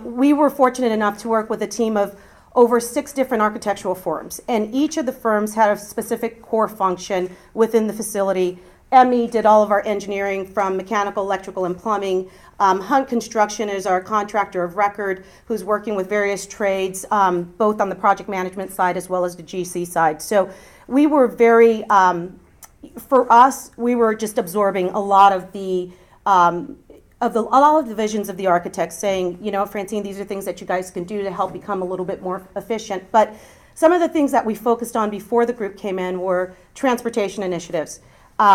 We were fortunate enough to work with a team of over 6 different architectural firms, and each of the firms had a specific core function within the facility. ME did all of our engineering, from mechanical, electrical, and plumbing. Hunt Construction is our contractor of record, who's working with various trades, both on the project management side as well as the GC side. So we were very, for us, we were just absorbing a lot of the visions of the architects, saying, you know, Francine, these are things that you guys can do to help become a little bit more efficient. But some of the things that we focused on before the group came in were transportation initiatives.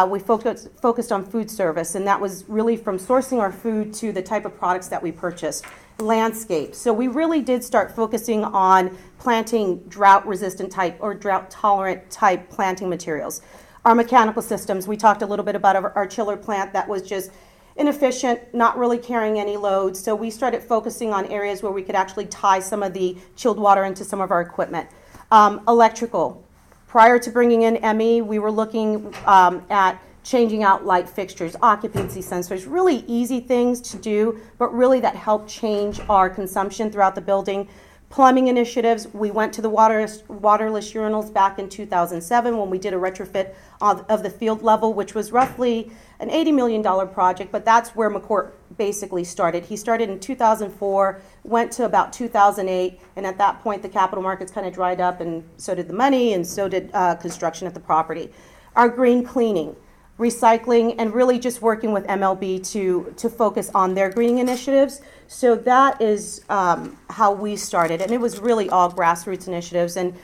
We focused on food service, and that was really from sourcing our food to the type of products that we purchased. Landscape. So we really did start focusing on planting drought-resistant type or drought-tolerant type planting materials. Our mechanical systems, we talked a little bit about our chiller plant that was just inefficient, not really carrying any load. So we started focusing on areas where we could actually tie some of the chilled water into some of our equipment. Electrical. Prior to bringing in ME, we were looking at changing out light fixtures, occupancy sensors, really easy things to do, but really that helped change our consumption throughout the building. Plumbing initiatives, we went to the waterless urinals back in 2007 when we did a retrofit of the field level, which was roughly an $80 million project, but that's where McCourt basically started. He started in 2004, went to about 2008, and at that point the capital markets kind of dried up, and so did the money, and so did construction at the property. Our green cleaning, recycling, and really just working with MLB to focus on their greening initiatives. So that is how we started, and it was really all grassroots initiatives. And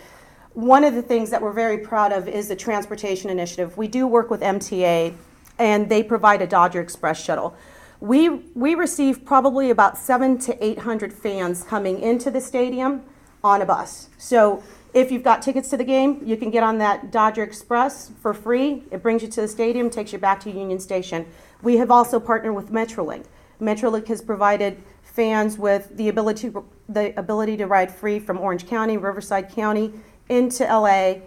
one of the things that we're very proud of is the transportation initiative. We do work with MTA, and they provide a Dodger Express shuttle. We receive probably about 700 to 800 fans coming into the stadium on a bus. So if you've got tickets to the game, you can get on that Dodger Express for free. It brings you to the stadium, takes you back to Union Station. We have also partnered with Metrolink. Metrolink has provided fans with the ability to ride free from Orange County, Riverside County, into LA,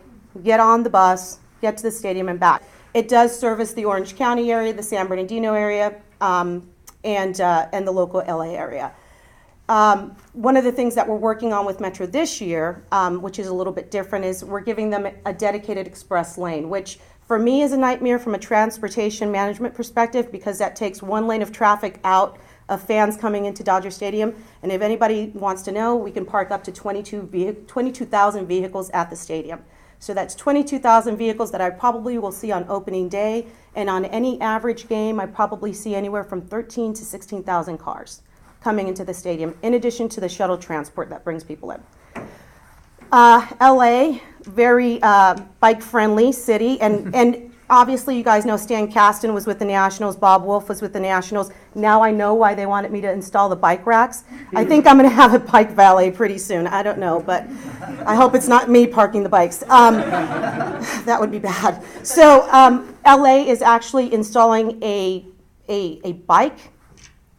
get on the bus, get to the stadium and back. It does service the Orange County area, the San Bernardino area, and the local LA area. One of the things that we're working on with Metro this year, which is a little bit different, is we're giving them a dedicated express lane, which for me is a nightmare from a transportation management perspective, because that takes one lane of traffic out of fans coming into Dodger Stadium. And if anybody wants to know, we can park up to 22,000 vehicles at the stadium. So that's 22,000 vehicles that I probably will see on opening day. And on any average game, I probably see anywhere from 13,000 to 16,000 cars coming into the stadium, in addition to the shuttle transport that brings people in. LA, very bike-friendly city, and obviously you guys know Stan Kasten was with the Nationals, Bob Wolf was with the Nationals. Now I know why they wanted me to install the bike racks. I think I'm going to have a bike valet pretty soon. I don't know, but I hope it's not me parking the bikes. That would be bad. So LA is actually installing a bike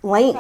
lane.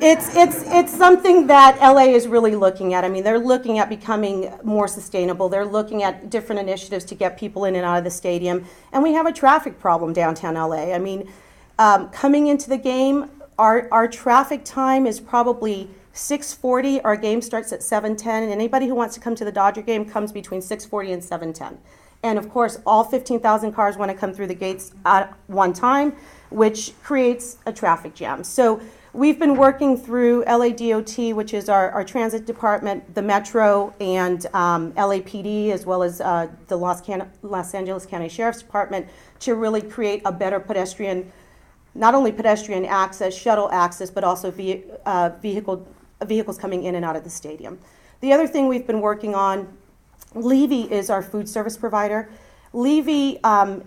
It's something that LA is really looking at. I mean, they're looking at becoming more sustainable. They're looking at different initiatives to get people in and out of the stadium. And we have a traffic problem downtown LA. I mean, coming into the game, our traffic time is probably 6:40. Our game starts at 7:10. And anybody who wants to come to the Dodger game comes between 6:40 and 7:10. And of course, all 15,000 cars want to come through the gates at one time, which creates a traffic jam. So we've been working through LADOT, which is our transit department, the Metro, and LAPD, as well as the Los Angeles County Sheriff's Department, to really create a better pedestrian, not only pedestrian access, shuttle access, but also vehicles coming in and out of the stadium. The other thing we've been working on, Levy is our food service provider. Levy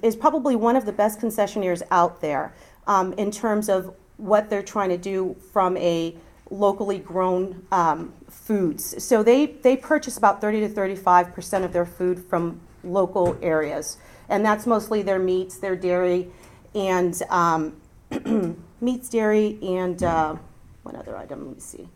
is probably one of the best concessionaires out there in terms of what they're trying to do from a locally grown foods. So they purchase about 30 to 35% of their food from local areas. And that's mostly their meats, their dairy, and meats, dairy, and one other item, let me see.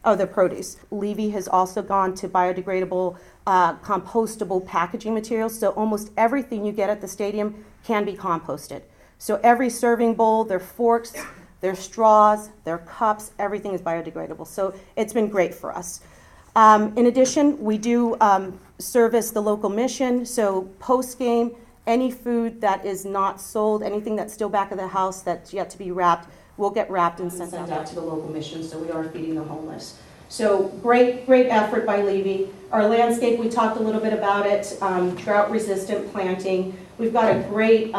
Oh, the produce. Levy has also gone to biodegradable, compostable packaging materials. So almost everything you get at the stadium can be composted. So every serving bowl, their forks, their straws, their cups, everything is biodegradable. So it's been great for us. In addition, we do service the local mission. So post-game, any food that is not sold, anything that's still back of the house that's yet to be wrapped, will get wrapped and sent out to the local mission. So we are feeding the homeless. So great effort by Levy. Our landscape, we talked a little bit about it, drought-resistant planting. We've got a great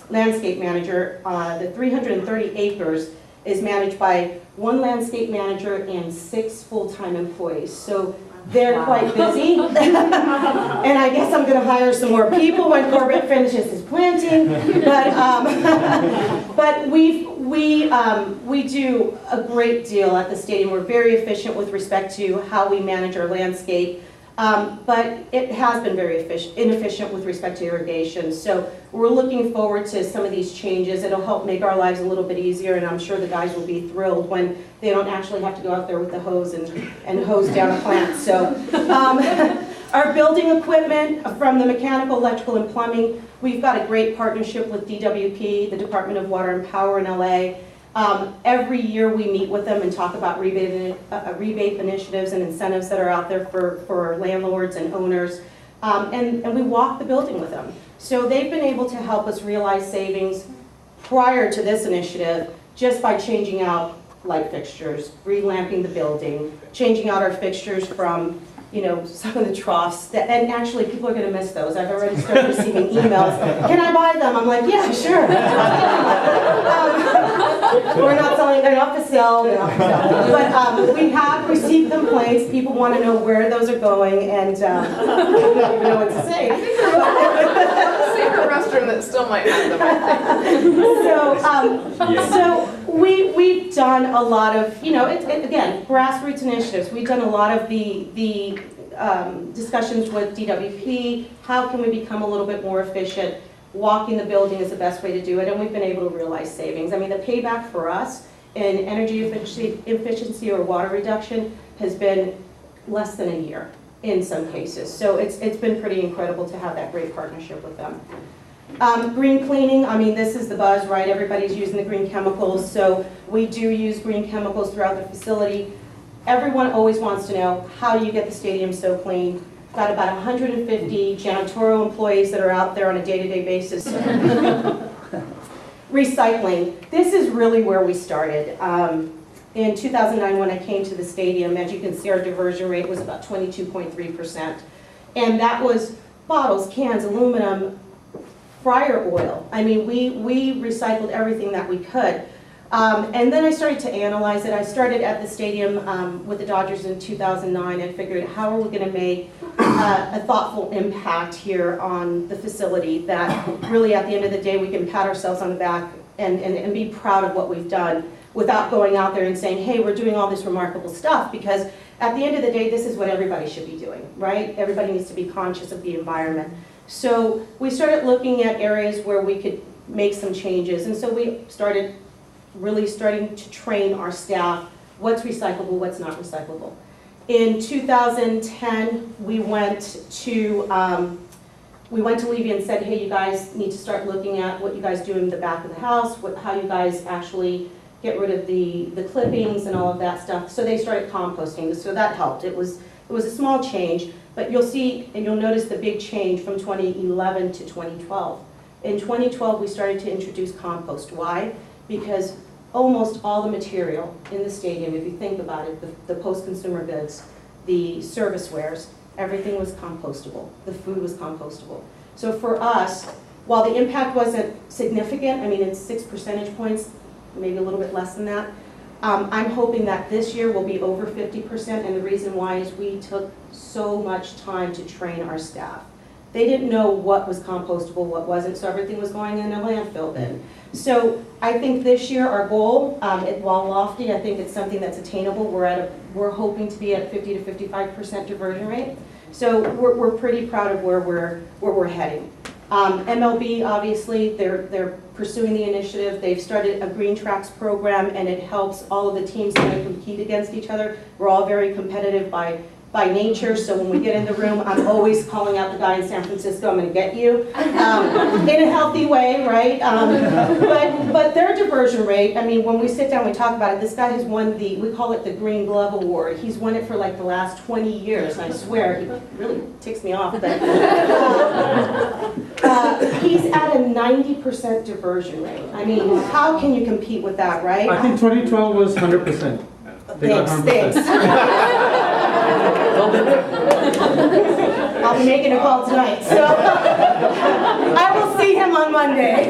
landscape manager. The 330 acres is managed by one landscape manager and 6 full-time employees. So they're quite busy. And I guess I'm going to hire some more people when Corbett finishes his planting. But we do a great deal at the stadium. We're very efficient with respect to how we manage our landscape. But it has been very inefficient with respect to irrigation. So we're looking forward to some of these changes. It'll help make our lives a little bit easier, and I'm sure the guys will be thrilled when they don't actually have to go out there with the hose and hose down a plant. So our building equipment, from the mechanical, electrical, and plumbing, we've got a great partnership with DWP, the Department of Water and Power in LA. Every year we meet with them and talk about rebate initiatives and incentives that are out there for landlords and owners, and we walk the building with them. So they've been able to help us realize savings prior to this initiative just by changing out light fixtures, relamping the building, changing out our fixtures from some of the troughs, and actually people are going to miss those. I've already started receiving emails. Can I buy them? I'm like, yeah, sure. We're not selling, they're not for sale. But we have received complaints. People want to know where those are going, and I don't even know what to say. I think there's a secret restroom that still might have them. So we've done a lot of, again, grassroots initiatives. We've done a lot of the discussions with DWP. How can we become a little bit more efficient? Walking the building is the best way to do it, and we've been able to realize savings. I mean, the payback for us in energy efficiency or water reduction has been less than a year in some cases. So it's been pretty incredible to have that great partnership with them. Green cleaning, I mean, this is the buzz, right? Everybody's using the green chemicals, so we do use green chemicals throughout the facility. Everyone always wants to know, how do you get the stadium so clean? Got about 150 janitorial employees that are out there on a day-to-day basis. Recycling. This is really where we started. In 2009, when I came to the stadium, as you can see, our diversion rate was about 22.3%. And that was bottles, cans, aluminum, fryer oil. I mean, we recycled everything that we could. And then I started to analyze it. I started at the stadium with the Dodgers in 2009 and figured, how are we going to make a thoughtful impact here on the facility that really at the end of the day we can pat ourselves on the back and be proud of what we've done without going out there and saying, hey, we're doing all this remarkable stuff, because at the end of the day, this is what everybody should be doing, right? Everybody needs to be conscious of the environment. So we started looking at areas where we could make some changes, and so we started starting to train our staff, what's recyclable, what's not recyclable. In 2010, we went to Levy and said, hey, you guys need to start looking at what you guys do in the back of the house, how you guys actually get rid of the clippings and all of that stuff. So they started composting, so that helped. It was a small change, but you'll see and you'll notice the big change from 2011 to 2012. In 2012, we started to introduce compost. Why? Because almost all the material in the stadium, if you think about it, the post-consumer goods, the service wares, everything was compostable. The food was compostable. So for us, while the impact wasn't significant, I mean, it's 6 percentage points, maybe a little bit less than that, I'm hoping that this year will be over 50%, and the reason why is we took so much time to train our staff. They didn't know what was compostable, what wasn't, so everything was going in a landfill bin. So I think this year our goal, while lofty, I think it's something that's attainable. We're hoping to be at 50 to 55% diversion rate. So we're pretty proud of where we're heading. MLB, obviously, they're pursuing the initiative. They've started a Green Tracks program, and it helps all of the teams kind of compete against each other. We're all very competitive by nature, so when we get in the room, I'm always calling out the guy in San Francisco, I'm going to get you, in a healthy way, right? But their diversion rate, I mean, when we sit down and we talk about it, this guy has won we call it the Green Glove Award. He's won it for like the last 20 years, and I swear, he really ticks me off, but he's at a 90% diversion rate. I mean, how can you compete with that, right? I think 2012 was 100%. Thanks. I'll be making a call tonight, so I will see him on Monday.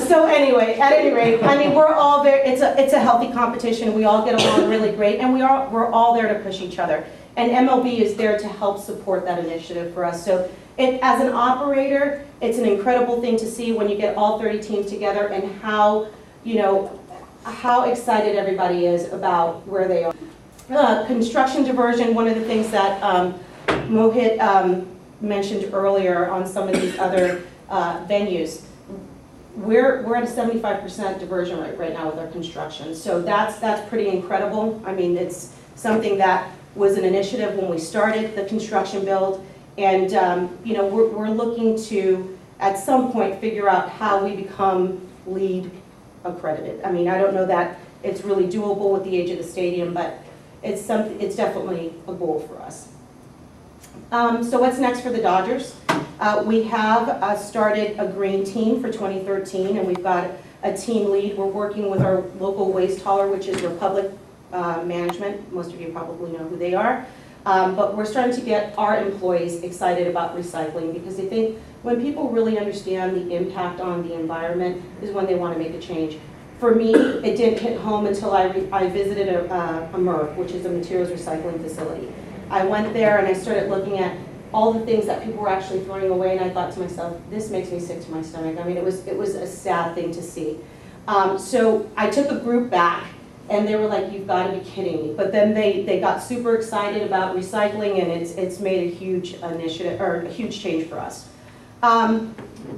So anyway, at any rate, I mean, we're all there. It's a healthy competition. We all get along really great, and we're all there to push each other. And MLB is there to help support that initiative for us. So as an operator, it's an incredible thing to see when you get all 30 teams together and how excited everybody is about where they are. Construction diversion, one of the things that Mohit mentioned earlier on some of these other venues, we're at a 75% diversion rate right now with our construction. So that's pretty incredible. I mean, it's something that was an initiative when we started the construction build, and we're looking to at some point figure out how we become LEED accredited. I mean, I don't know that it's really doable with the age of the stadium, but it's definitely a goal for us. So what's next for the Dodgers? We have started a green team for 2013, and we've got a team lead. We're working with our local waste hauler, which is Republic Management. Most of you probably know who they are. But we're starting to get our employees excited about recycling, because they think when people really understand the impact on the environment is when they want to make a change. For me, it didn't hit home until I visited a MIRF, which is a materials recycling facility. I went there and I started looking at all the things that people were actually throwing away, and I thought to myself, this makes me sick to my stomach. I mean, it was a sad thing to see. So I took a group back, and they were like, you've got to be kidding me. But then they got super excited about recycling, and it's made a huge initiative, or a huge change for us.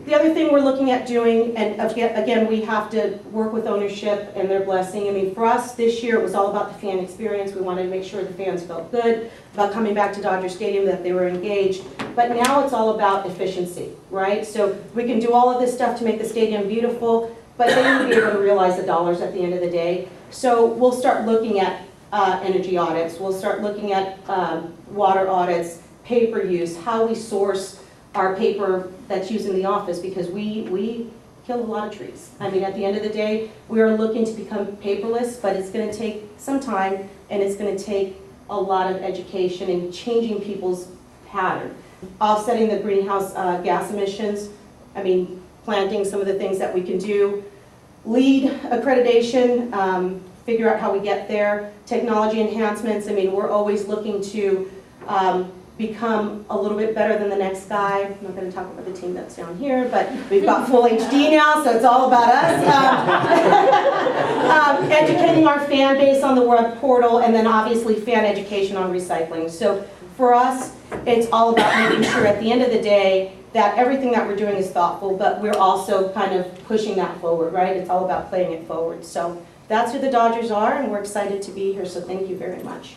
The other thing we're looking at doing, and again, we have to work with ownership and their blessing. I mean, for us this year, it was all about the fan experience. We wanted to make sure the fans felt good about coming back to Dodger Stadium, that they were engaged. But now it's all about efficiency, right? So we can do all of this stuff to make the stadium beautiful, but they need to be able to realize the dollars at the end of the day. So we'll start looking at energy audits. We'll start looking at water audits, paper use, how we source our paper that's used in the office, because we kill a lot of trees. I mean, at the end of the day, we are looking to become paperless, but it's going to take some time, and it's going to take a lot of education and changing people's pattern. Offsetting the greenhouse gas emissions, I mean, planting, some of the things that we can do. LEED accreditation, figure out how we get there. Technology enhancements, I mean, we're always looking to become a little bit better than the next guy. I'm not going to talk about the team that's down here, but we've got full HD now, so it's all about us. Educating our fan base on the web portal, and then obviously fan education on recycling. So for us, it's all about making sure at the end of the day that everything that we're doing is thoughtful, but we're also kind of pushing that forward, right? It's all about playing it forward. So that's who the Dodgers are, and we're excited to be here, so thank you very much.